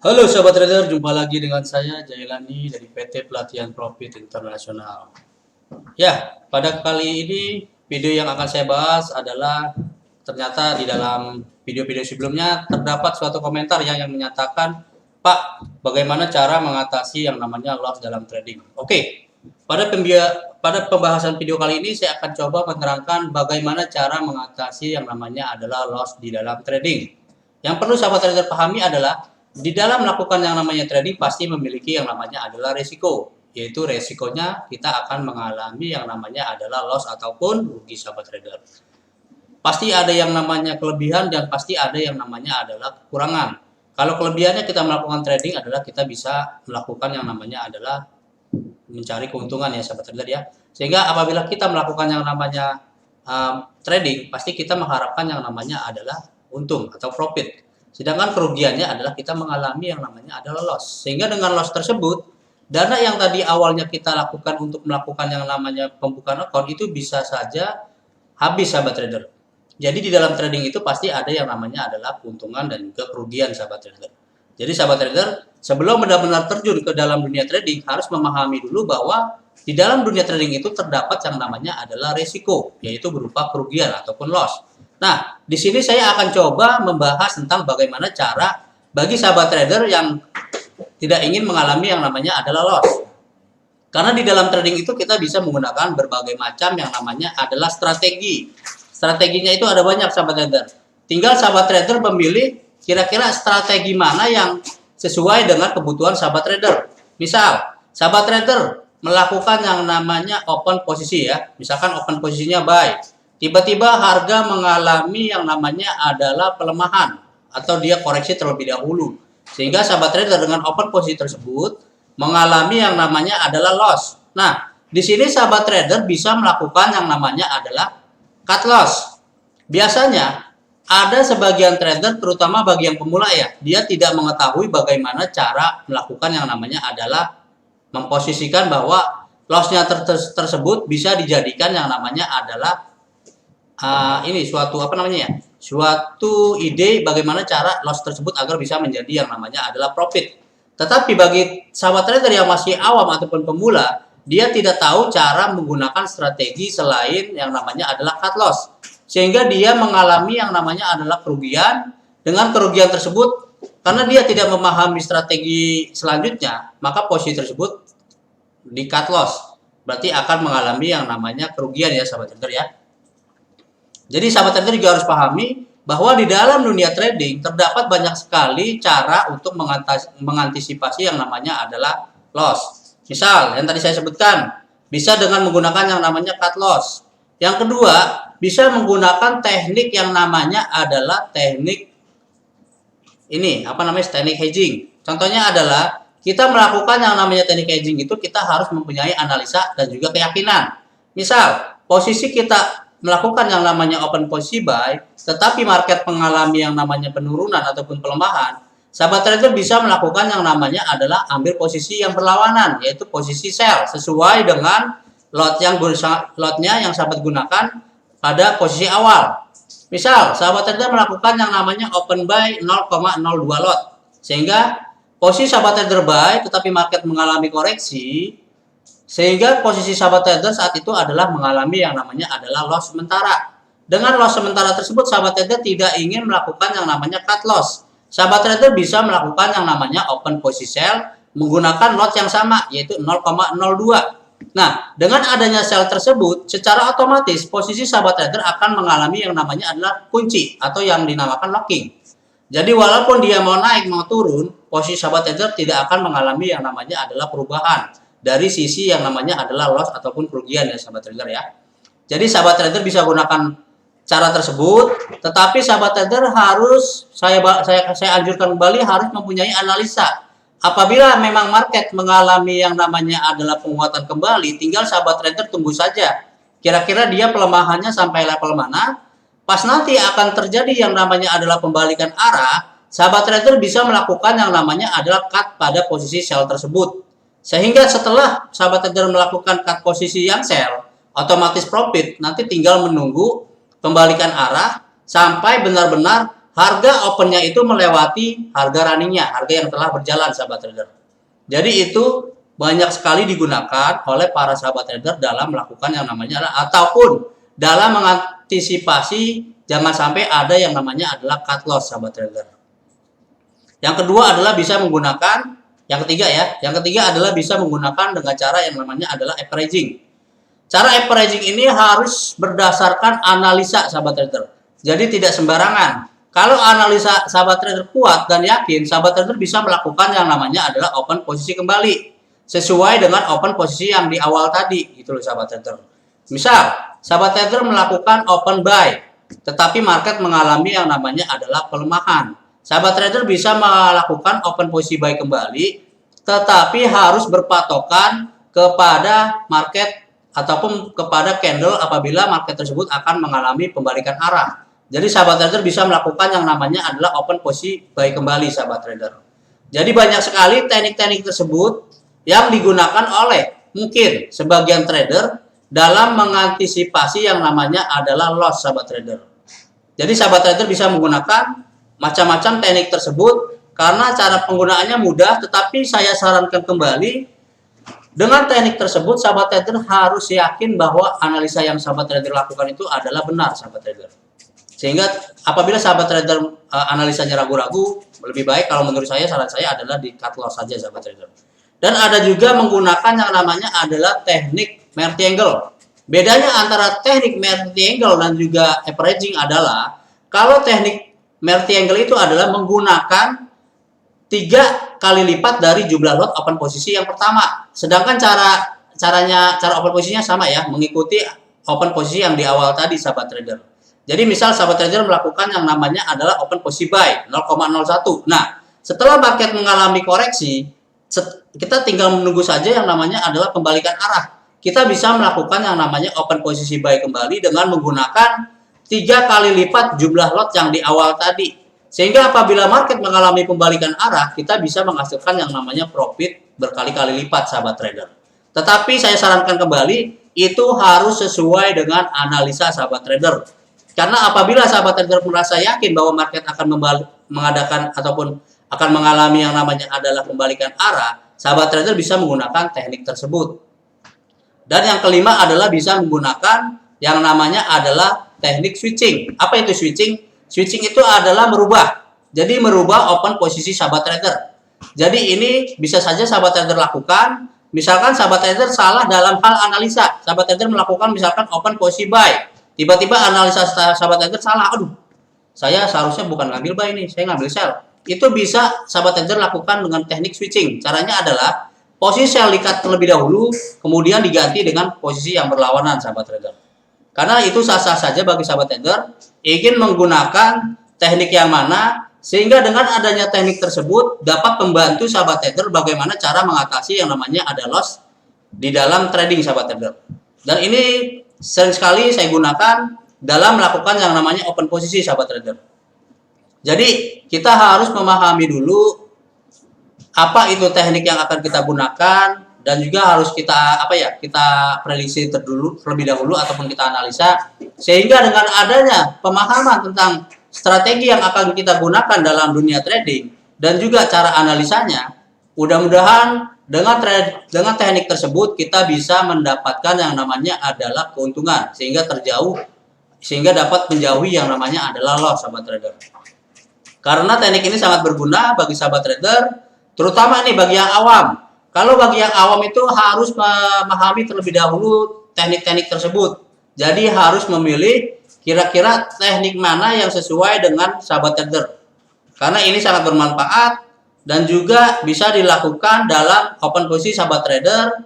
Halo sahabat trader, jumpa lagi dengan saya Jailani dari PT Pelatihan Profit Internasional. Ya, pada kali ini video yang akan saya bahas adalah ternyata di dalam video-video sebelumnya terdapat suatu komentar yang menyatakan, Pak, bagaimana cara mengatasi yang namanya loss dalam trading? Oke, pada pembahasan video kali ini saya akan coba menerangkan bagaimana cara mengatasi yang namanya adalah loss di dalam trading. Yang perlu sahabat trader pahami adalah di dalam melakukan yang namanya trading pasti memiliki yang namanya adalah resiko, yaitu resikonya kita akan mengalami yang namanya adalah loss ataupun rugi sahabat trader. Pasti ada yang namanya kelebihan dan pasti ada yang namanya adalah kekurangan. Kalau kelebihannya kita melakukan trading adalah kita bisa melakukan yang namanya adalah mencari keuntungan ya sahabat trader ya. Sehingga apabila kita melakukan yang namanya trading, pasti kita mengharapkan yang namanya adalah untung atau profit. Sedangkan kerugiannya adalah kita mengalami yang namanya adalah loss. Sehingga dengan loss tersebut, dana yang tadi awalnya kita lakukan untuk melakukan yang namanya pembukaan account itu bisa saja habis sahabat trader. Jadi di dalam trading itu pasti ada yang namanya adalah keuntungan dan juga kerugian sahabat trader. Jadi sahabat trader, sebelum benar-benar terjun ke dalam dunia trading harus memahami dulu bahwa di dalam dunia trading itu terdapat yang namanya adalah resiko, yaitu berupa kerugian ataupun loss. Nah, di sini saya akan coba membahas tentang bagaimana cara bagi sahabat trader yang tidak ingin mengalami yang namanya adalah loss. Karena di dalam trading itu kita bisa menggunakan berbagai macam yang namanya adalah strategi. Strateginya itu ada banyak sahabat trader. Tinggal sahabat trader memilih kira-kira strategi mana yang sesuai dengan kebutuhan sahabat trader. Misal, sahabat trader melakukan yang namanya open posisi ya. Misalkan open posisinya buy. Tiba-tiba harga mengalami yang namanya adalah pelemahan atau dia koreksi terlebih dahulu. Sehingga sahabat trader dengan open posisi tersebut mengalami yang namanya adalah loss. Nah, di sini sahabat trader bisa melakukan yang namanya adalah cut loss. Biasanya ada sebagian trader terutama bagi yang pemula ya, dia tidak mengetahui bagaimana cara melakukan yang namanya adalah memposisikan bahwa lossnya tersebut bisa dijadikan yang namanya adalah ini suatu suatu ide bagaimana cara loss tersebut agar bisa menjadi yang namanya adalah profit. Tetapi bagi sahabat trader yang masih awam ataupun pemula, dia tidak tahu cara menggunakan strategi selain yang namanya adalah cut loss, sehingga dia mengalami yang namanya adalah kerugian. Dengan kerugian tersebut, karena dia tidak memahami strategi selanjutnya, maka posisi tersebut di cut loss, berarti akan mengalami yang namanya kerugian ya sahabat trader ya. Jadi sahabat trader juga harus pahami bahwa di dalam dunia trading terdapat banyak sekali cara untuk mengantisipasi yang namanya adalah loss. Misal yang tadi saya sebutkan, bisa dengan menggunakan yang namanya cut loss. Yang kedua, bisa menggunakan teknik yang namanya adalah teknik teknik hedging. Contohnya adalah kita melakukan yang namanya teknik hedging itu kita harus mempunyai analisa dan juga keyakinan. Misal, posisi kita melakukan yang namanya open posisi buy, tetapi market mengalami yang namanya penurunan ataupun pelemahan, sahabat trader bisa melakukan yang namanya adalah ambil posisi yang berlawanan, yaitu posisi sell, sesuai dengan lotnya yang sahabat gunakan pada posisi awal. Misal, sahabat trader melakukan yang namanya open buy 0,02 lot, sehingga posisi sahabat trader buy, tetapi market mengalami koreksi, sehingga posisi sahabat trader saat itu adalah mengalami yang namanya adalah loss sementara. Dengan loss sementara tersebut, sahabat trader tidak ingin melakukan yang namanya cut loss. Sahabat trader bisa melakukan yang namanya open posisi sell menggunakan lot yang sama, yaitu 0,02. Nah, dengan adanya sell tersebut, secara otomatis posisi sahabat trader akan mengalami yang namanya adalah kunci atau yang dinamakan locking. Jadi walaupun dia mau naik mau turun, posisi sahabat trader tidak akan mengalami yang namanya adalah perubahan dari sisi yang namanya adalah loss ataupun kerugian ya sahabat trader ya. Jadi sahabat trader bisa gunakan cara tersebut, tetapi sahabat trader harus saya anjurkan kembali harus mempunyai analisa. Apabila memang market mengalami yang namanya adalah penguatan kembali, tinggal sahabat trader tunggu saja. Kira-kira dia pelemahannya sampai level mana? Pas nanti akan terjadi yang namanya adalah pembalikan arah, sahabat trader bisa melakukan yang namanya adalah cut pada posisi sell tersebut. Sehingga setelah sahabat trader melakukan cut posisi yang sell, otomatis profit, nanti tinggal menunggu pembalikan arah sampai benar-benar harga opennya itu melewati harga runningnya, harga yang telah berjalan sahabat trader. Jadi itu banyak sekali digunakan oleh para sahabat trader dalam melakukan yang namanya ataupun dalam mengantisipasi jangan sampai ada yang namanya adalah cut loss sahabat trader. Yang kedua adalah bisa menggunakan yang ketiga ya. Yang ketiga adalah bisa menggunakan dengan cara yang namanya adalah averaging. Cara averaging ini harus berdasarkan analisa sahabat trader. Jadi tidak sembarangan. Kalau analisa sahabat trader kuat dan yakin, sahabat trader bisa melakukan yang namanya adalah open posisi kembali sesuai dengan open posisi yang di awal tadi, gitu loh sahabat trader. Misal, sahabat trader melakukan open buy, tetapi market mengalami yang namanya adalah pelemahan. Sahabat trader bisa melakukan open posisi buy kembali, tetapi harus berpatokan kepada market ataupun kepada candle apabila market tersebut akan mengalami pembalikan arah. Jadi sahabat trader bisa melakukan yang namanya adalah open posisi buy kembali sahabat trader. Jadi banyak sekali teknik-teknik tersebut yang digunakan oleh mungkin sebagian trader dalam mengantisipasi yang namanya adalah loss sahabat trader. Jadi sahabat trader bisa menggunakan macam-macam teknik tersebut karena cara penggunaannya mudah, tetapi saya sarankan kembali dengan teknik tersebut sahabat trader harus yakin bahwa analisa yang sahabat trader lakukan itu adalah benar sahabat trader. Sehingga apabila sahabat trader analisanya ragu-ragu, lebih baik kalau menurut saya saran saya adalah di cut loss saja sahabat trader. Dan ada juga menggunakan yang namanya adalah teknik Martingale. Bedanya antara teknik Martingale dan juga averaging adalah kalau teknik Martingale itu adalah menggunakan 3 kali lipat dari jumlah lot open posisi yang pertama. Sedangkan cara open posisinya sama ya, mengikuti open posisi yang di awal tadi sahabat trader. Jadi misal sahabat trader melakukan yang namanya adalah open posisi buy 0,01. Nah, setelah market mengalami koreksi, kita tinggal menunggu saja yang namanya adalah pembalikan arah. Kita bisa melakukan yang namanya open posisi buy kembali dengan menggunakan 3 kali lipat jumlah lot yang di awal tadi. Sehingga apabila market mengalami pembalikan arah, kita bisa menghasilkan yang namanya profit berkali-kali lipat sahabat trader. Tetapi saya sarankan kembali, itu harus sesuai dengan analisa sahabat trader. Karena apabila sahabat trader merasa yakin bahwa market akan mengadakan ataupun akan mengalami yang namanya adalah pembalikan arah, sahabat trader bisa menggunakan teknik tersebut. Dan yang kelima adalah bisa menggunakan yang namanya adalah teknik switching. Apa itu switching? Switching itu adalah merubah. Jadi merubah open posisi sahabat trader. Jadi ini bisa saja sahabat trader lakukan. Misalkan sahabat trader salah dalam hal analisa. Sahabat trader melakukan misalkan open posisi buy. Tiba-tiba analisa sahabat trader salah. Aduh, saya seharusnya bukan ngambil buy nih, saya ngambil sell. Itu bisa sahabat trader lakukan dengan teknik switching. Caranya adalah posisi sell dikat terlebih dahulu, kemudian diganti dengan posisi yang berlawanan sahabat trader. Karena itu sah-sah saja bagi sahabat trader ingin menggunakan teknik yang mana, sehingga dengan adanya teknik tersebut dapat membantu sahabat trader bagaimana cara mengatasi yang namanya ada loss di dalam trading sahabat trader. Dan ini sering sekali saya gunakan dalam melakukan yang namanya open posisi sahabat trader. Jadi kita harus memahami dulu apa itu teknik yang akan kita gunakan dan juga harus kita kita prediksi terlebih dahulu ataupun kita analisa, sehingga dengan adanya pemahaman tentang strategi yang akan kita gunakan dalam dunia trading dan juga cara analisanya, mudah-mudahan dengan teknik tersebut kita bisa mendapatkan yang namanya adalah keuntungan sehingga dapat menjauhi yang namanya adalah loss sahabat trader. Karena teknik ini sangat berguna bagi sahabat trader, terutama nih bagi yang awam. Kalau bagi yang awam itu harus memahami terlebih dahulu teknik-teknik tersebut. Jadi harus memilih kira-kira teknik mana yang sesuai dengan sahabat trader. Karena ini sangat bermanfaat dan juga bisa dilakukan dalam open posisi sahabat trader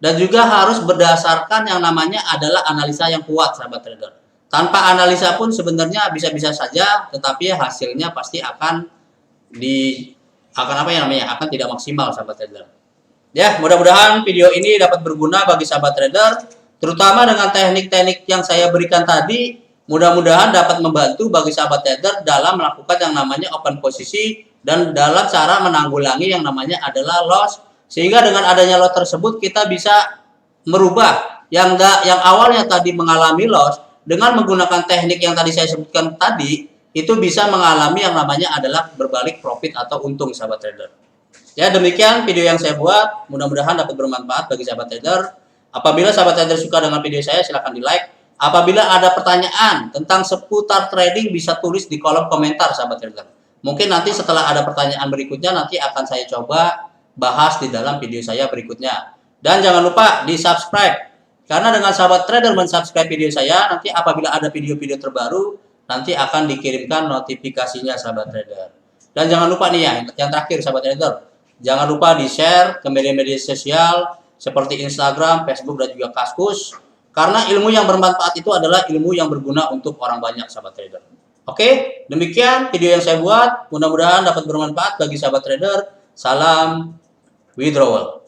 dan juga harus berdasarkan yang namanya adalah analisa yang kuat sahabat trader. Tanpa analisa pun sebenarnya bisa-bisa saja, tetapi hasilnya pasti akan tidak maksimal sahabat trader. Ya, mudah-mudahan video ini dapat berguna bagi sahabat trader, terutama dengan teknik-teknik yang saya berikan tadi. Mudah-mudahan dapat membantu bagi sahabat trader dalam melakukan yang namanya open posisi dan dalam cara menanggulangi yang namanya adalah loss, sehingga dengan adanya loss tersebut kita bisa merubah yang awalnya tadi mengalami loss dengan menggunakan teknik yang tadi saya sebutkan tadi, itu bisa mengalami yang namanya adalah berbalik profit atau untung sahabat trader. Ya, demikian video yang saya buat, mudah-mudahan dapat bermanfaat bagi sahabat trader. Apabila sahabat trader suka dengan video saya, silahkan di like. Apabila ada pertanyaan tentang seputar trading, bisa tulis di kolom komentar sahabat trader. Mungkin nanti setelah ada pertanyaan berikutnya, nanti akan saya coba bahas di dalam video saya berikutnya. Dan jangan lupa di subscribe, karena dengan sahabat trader mensubscribe video saya, nanti apabila ada video-video terbaru, nanti akan dikirimkan notifikasinya sahabat trader. Dan jangan lupa nih ya, yang terakhir sahabat trader, jangan lupa di-share ke media-media sosial seperti Instagram, Facebook, dan juga Kaskus. Karena ilmu yang bermanfaat itu adalah ilmu yang berguna untuk orang banyak sahabat trader. Oke, demikian video yang saya buat. Mudah-mudahan dapat bermanfaat bagi sahabat trader. Salam withdrawal.